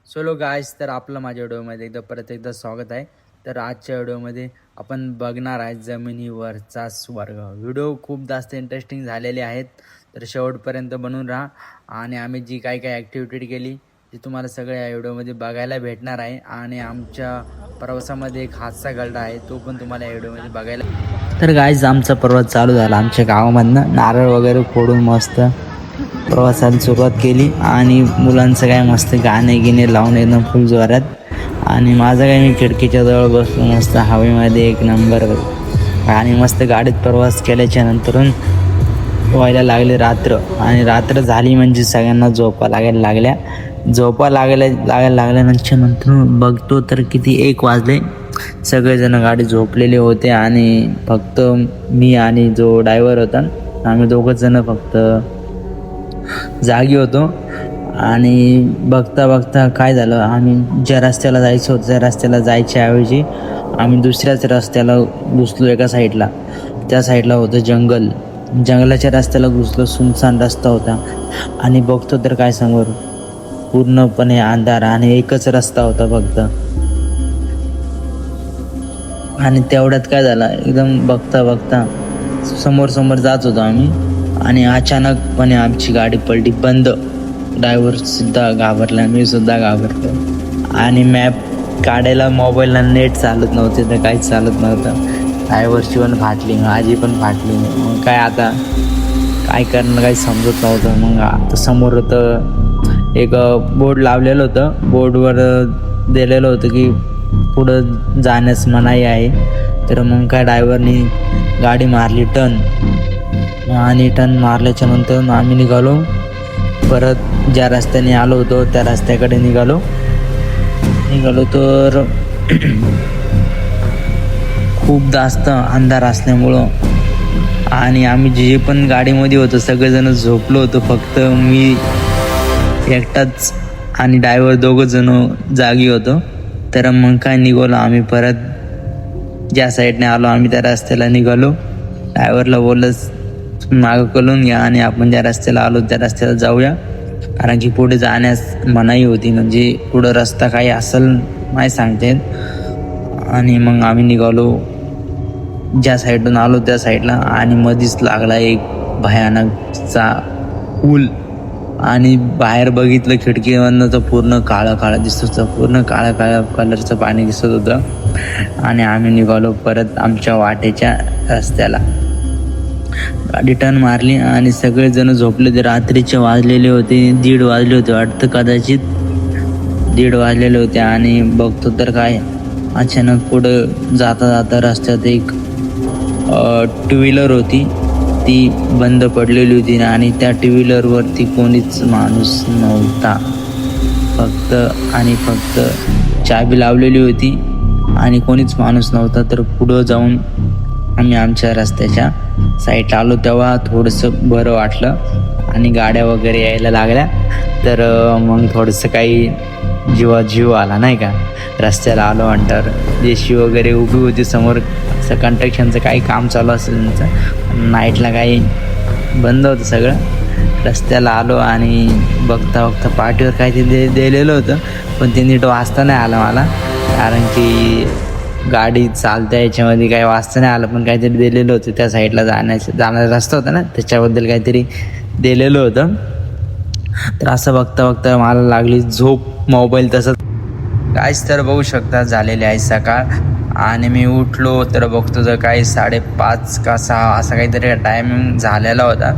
Solo guys, तर आपलं माझ्या व्हिडिओमध्ये परत एकदा स्वागत आहे. तर आजच्या व्हिडिओमध्ये आपण बघणार आहे जमिनीवरचा स्वर्ग. व्हिडिओ खूप जास्त इंटरेस्टिंग झालेले आहेत, तर शेवटपर्यंत बनून राहा. आणि आम्ही जी काही ॲक्टिव्हिटी केली ती तुम्हाला सगळ्या या व्हिडिओमध्ये बघायला भेटणार आहे. आणि आमच्या प्रवासामध्ये एक हादसा घडला आहे, तो पण तुम्हाला या व्हिडिओमध्ये बघायला. तर गायस, आमचा प्रवास चालू झाला. आमच्या गावामधनं नारळ वगैरे फोडून मस्त प्रवासाला सुरुवात केली. आणि मुलांचं काय मस्त गाणे गिणे लावून एकदम फुल जोरात. आणि माझं काय, मी खिडकीच्या जवळ बसलो मस्त हवेमध्ये एक नंबर. आणि मस्त गाडीत प्रवास केल्याच्या नंतरून व्हायला लागले रात्र. आणि रात्र झाली म्हणजे सगळ्यांना झोपा लागायला लागल्यानंतर बघतो तर किती 1 वाजले. सगळेजण गाडी झोपलेले होते आणि फक्त मी आणि जो ड्रायव्हर होता, आम्ही दोघंच जण फक्त जागी होतो. आणि बघता बघता काय झालं, आम्ही ज्या रस्त्याला जायचं होतं त्या रस्त्याला जायच्या ऐवजी आम्ही दुसऱ्याच रस्त्याला घुसलो. एका साईडला, त्या साईडला होतं जंगल. जंगलाच्या रस्त्याला घुसलो. सुनसान रस्ता होता. आणि बघतो तर काय, समोर पूर्णपणे अंधार आणि एकच रस्ता होता फक्त. आणि तेवढ्यात काय झालं, एकदम बघता बघता समोर जात होतो आम्ही. आणि अचानकपणे आमची गाडी पलटी बंद. ड्रायव्हरसुद्धा घाबरला, मी सुद्धा घाबरलो. आणि मॅप काढायला मोबाईलला नेट चालत नव्हते, तर काहीच चालत नव्हतं. ड्रायव्हरची पण फाटली, माझी पण फाटली. मग काय आता काय करणं काही समजत नव्हतं. मग आता समोर होतं एक बोर्ड लावलेलं होतं. बोर्डवर दिलेलं होतं की पुढं जाण्यास मनाई आहे. तर मग काय ड्रायव्हरनी गाडी मारली टर्न. आणि टर्न मारल्याच्या नंतर आम्ही निघालो. परत ज्या रस्त्याने आलो होतो त्या रस्त्याकडे निघालो तर खूप जास्त अंधार असल्यामुळं आणि आम्ही जे पण गाडीमध्ये होतो सगळेजण झोपलो होतो. फक्त मी एकटाच आणि ड्रायव्हर दोघंजण जागी होतो. तर मग काय निघालो आम्ही परत ज्या साईडने आलो आम्ही त्या रस्त्याला निघालो. ड्रायव्हरला बोललंच मागं कळून घ्या आणि आपण ज्या रस्त्याला आलो त्या रस्त्याला जाऊया, कारण की पुढे जाण्यास मनाई होती. म्हणजे पुढं रस्ता काही असेल नाही सांगते. आणि मग आम्ही निघालो ज्या साईडून आलो त्या साईडला. आणि मध्येच लागला एक भयानकचा पूल. आणि बाहेर बघितलं खिडकीवरनं तर पूर्ण काळं दिसत होतं. पूर्ण काळ्या कलरचं पाणी दिसत होतं. आणि आम्ही निघालो परत आमच्या वाटेच्या रस्त्याला. गाडी टर्न मारली आणि सगळेजण झोपले. ते रात्रीचे वाजलेले होते, 1:30 वाजले होते वाटतं, कदाचित 1:30 वाजलेले होते. आणि बघतो तर काय, अचानक पुढं जाता जाता रस्त्यात एक 2 व्हीलर होती, ती बंद पडलेली होती. आणि त्या 2 व्हीलरवरती कोणीच माणूस नव्हता. फक्त चाबी लावलेली होती आणि कोणीच माणूस नव्हता. तर पुढं जाऊन आम्ही आमच्या रस्त्याच्या साईडला आलो तेव्हा थोडंसं बरं वाटलं. आणि गाड्या वगैरे यायला लागल्या. तर मग थोडंसं काही जीव आला नाही का. रस्त्याला आलो म्हणल्यावर जेशी वगैरे उभी होती समोर. असं कन्स्ट्रक्शनचं काही काम चालू असेल त्यांचं. नाईटला काही बंद होतं सगळं. रस्त्याला आलो आणि बघता पाठीवर काहीतरी दिलेलं होतं, पण ते नीट वाचता नाही आलं मला, कारण की गाडी चालत्या याच्यामध्ये काही वाचता नाही आलं. पण काहीतरी दिलेलं होतं, त्या साईडला जाण्याचा रस्ता होता ना, त्याच्याबद्दल काहीतरी दिलेलं होतं. तर असं बघता मला लागली झोप. मोबाईल तसंच काहीच. तर बघू शकता झालेले आहे सकाळ. आणि मी उठलो तर बघतो तर काही 5:30 का 6 असा काहीतरी टायमिंग झालेला होता.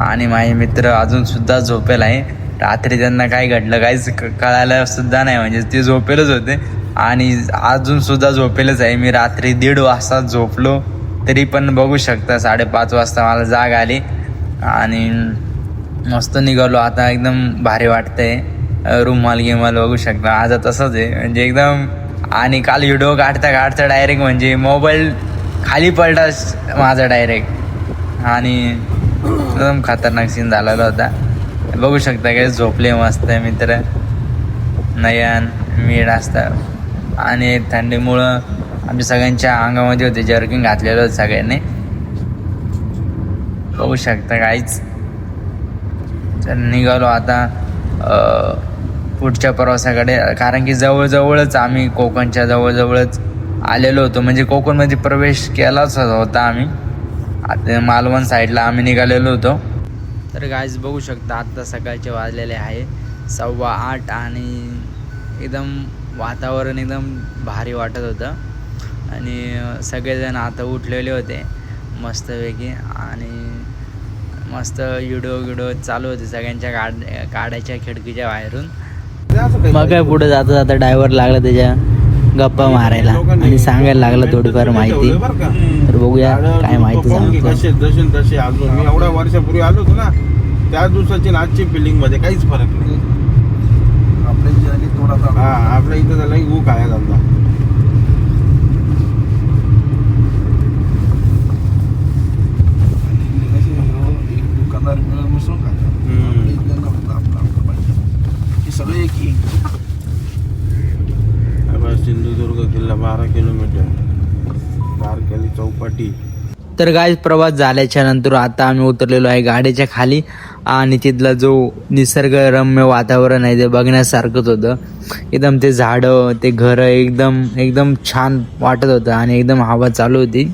आणि माझे मित्र अजूनसुद्धा झोपेल आहे. रात्री त्यांना काय घडलं काहीच कळायला सुद्धा नाही, म्हणजे ते झोपेलच होते आणि अजूनसुद्धा झोपेलच आहे. मी रात्री 1:30 वाजता झोपलो, तरी पण बघू शकता 5:30 वाजता मला जाग आली. आणि मस्त निघालो. आता एकदम भारी वाटतंय. रुमाल गिमाल बघू शकता. आज तसंच आहे म्हणजे एकदम. आणि काल व्हिडिओ काढता डायरेक्ट म्हणजे मोबाईल खाली पडला माझा डायरेक्ट. आणि एकदम खतरनाक सीन झालेला होता. बघू शकता काय झोपले मस्त मित्र नयन मीठ असतं. आणि थंडीमुळं आमच्या सगळ्यांच्या अंगामध्ये होते, जर्किंग घातलेलं होतं सगळ्यांनी. बघू शकता काहीच. तर निघालो आता पुढच्या प्रवासाकडे, कारण की जवळजवळच आम्ही कोकणच्या जवळजवळच आलेलो होतो. म्हणजे कोकणमध्ये प्रवेश केलाच होता आम्ही. आता मालवण साईडला आम्ही निघालेलो होतो. तर गाईज बघू शकता आत्ता सकाळचे वाजलेले आहे 8:15 आणि एकदम वातावरण एकदम भारी वाटत होतं. आणि सगळेजण आता उठलेले होते मस्तपैकी आणि मस्त व्हिडिओ चालू होते सगळ्यांच्या गाड्याच्या खिडकीच्या बाहेरून. मग काय पुढे जाता जाता ड्रायव्हर लागला त्याच्या गप्पा मारायला आणि सांगायला लागला थोडीफार माहिती. तर बघूया काय माहिती सांगतो. तसे अजून मी एवढ्या वर्षापूर्वी आलो होतो ना, त्या दिवसाची आजची फिलिंग मध्ये काहीच फरक नाही. आपल्या इथं झाला की ऊक आहे धंदा. दुकानदार मिसळून सगळे सिंधुदुर्ग किल्ला 12 किलोमीटर, तारकर्ली चौपाटी. तर गाईज प्रवास झाल्याच्या नंतर आता आम्ही उतरलेलो आहे गाडीच्या खाली आणि तिथला जो निसर्गरम्य वातावरण आहे ते बघण्यासारखंच होतं. एकदम ते झाडं, ते घरं एकदम छान वाटत होतं आणि एकदम हवा चालू होती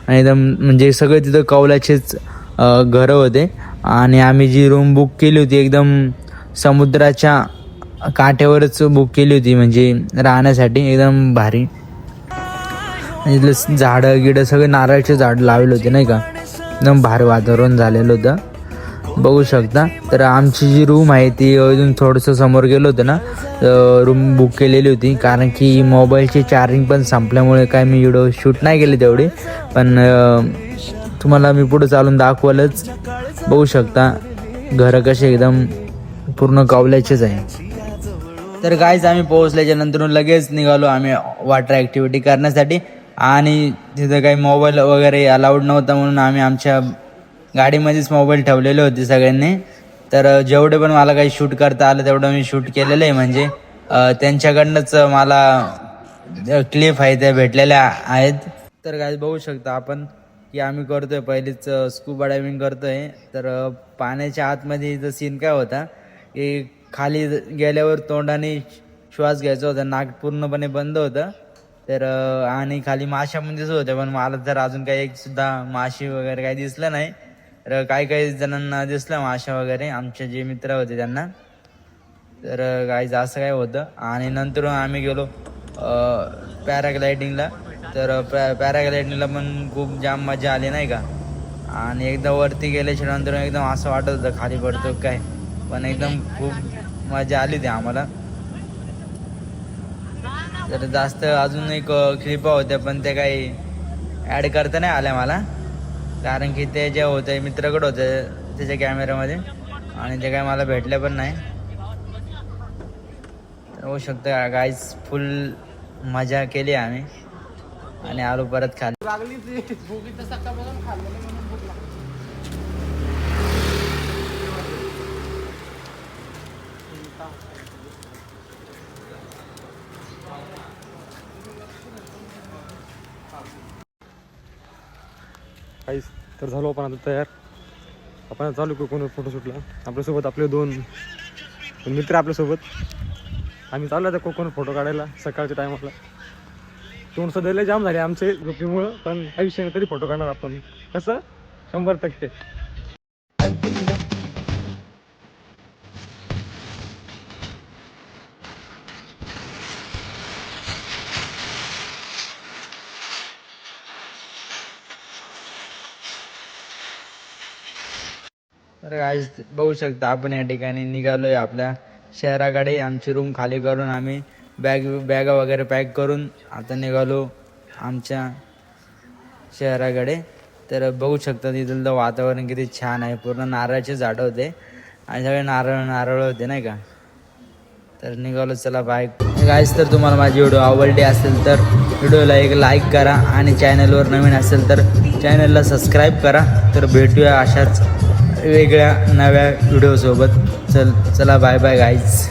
आणि एकदम म्हणजे सगळे तिथं कौलाचेच घरं होते. आणि आम्ही जी रूम बुक केली होती एकदम समुद्राच्या काठ्यावरच बुक केली होती, म्हणजे राहण्यासाठी एकदम भारी. आणि इथलं झाडं गिडं सगळे नारळचे झाड लावले होते नाही का, एकदम भारी वातावरण झालेलं होतं बघू शकता. तर आमची जी रूम आहे ती अजून थोडंसं समोर गेलो होतं ना, रूम बुक केलेली होती, कारण की मोबाईलची चार्जिंग पण संपल्यामुळे काय मी व्हिडिओ शूट नाही केली तेवढी. पण तुम्हाला मी पुढे चालून दाखवालच. बघू शकता घरं कसे एकदम पूर्ण कौलाचेच आहे. तर गाईज आम्ही पोहोचल्याच्या नंतर लगेच निघालो आम्ही वॉटर ॲक्टिव्हिटी करण्यासाठी. आणि तिथं काही मोबाईल वगैरे अलाउड नव्हता म्हणून आम्ही आमच्या गाडीमध्येच मोबाईल ठेवलेले होते सगळ्यांनी. तर जेवढे पण मला काही शूट करता आलं तेवढं मी शूट केलेलं आहे. म्हणजे त्यांच्याकडनंच मला क्लिप आहे त्या भेटलेल्या आहेत. तर गाईज बघू शकता आपण की आम्ही करतोय पहिलीच स्कूबा डायव्हिंग करतोय. तर पाण्याच्या आतमध्ये जो सीन काय होता की खाली गेल्यावर तोंडाने श्वास घ्यायचा होता, नाक पूर्णपणे बंद होतं. तर आणि खाली माशा पण दिसत होत्या, पण मला तर अजून काही एक सुद्धा माशी वगैरे काही दिसलं नाही. तर काही जणांना दिसलं माशा वगैरे, आमचे जे मित्र होते त्यांना. तर काही असं काय होतं. आणि नंतर आम्ही गेलो पॅराग्लायडिंगला. तर पॅराग्लायडिंगला पण खूप जाम मजा आली नाही का. आणि एकदा वरती गेल्याच्या नंतर एकदम असं वाटत होतं खाली पडतो काय, पण एकदम खूप मजा आली ती आम्हाला. तर जास्त अजून एक क्लिपा होत्या पण ते काही ॲड करता नाही आल्या मला, कारण की ते जे होते मित्राकडे होते त्याच्या कॅमेऱ्यामध्ये आणि ते काय मला भेटले पण नाही. तर होऊ शकतं गाईज फुल मजा केली आम्ही आणि आलो परत खाली. काहीच तर झालो आपण आता तयार. आपण चालू कोकण फोटोशूटला. आपल्यासोबत आपले दोन मित्र आपल्यासोबत. आम्ही चाललो आता कोकण फोटो काढायला सकाळच्या टायमाला. तोंड सदैले जाम झाले आमचे झोपीमुळं, पण काही विषय तरी फोटो काढणार आपण कसं 100%. तर आज बघू शकता आपण या ठिकाणी निघालोय आपल्या शहराकडे. आमची रूम खाली करून आम्ही बॅगा वगैरे पॅक करून आता निघालो आमच्या शहराकडे. तर बघू शकता तिथलं वातावरण किती छान आहे. पूर्ण नारळाचे झाडं होते आणि सगळे नारळ होते नाही का. तर निघालो चला बाय गाईस. तर तुम्हाला माझी व्हिडिओ आवडली असेल तर व्हिडिओला एक लाईक करा आणि चॅनलवर नवीन असेल तर चॅनलला सबस्क्राईब करा. तर भेटूया अशाच वेगळ्या नव्या व्हिडिओसोबत. चला बाय बाय गाईज.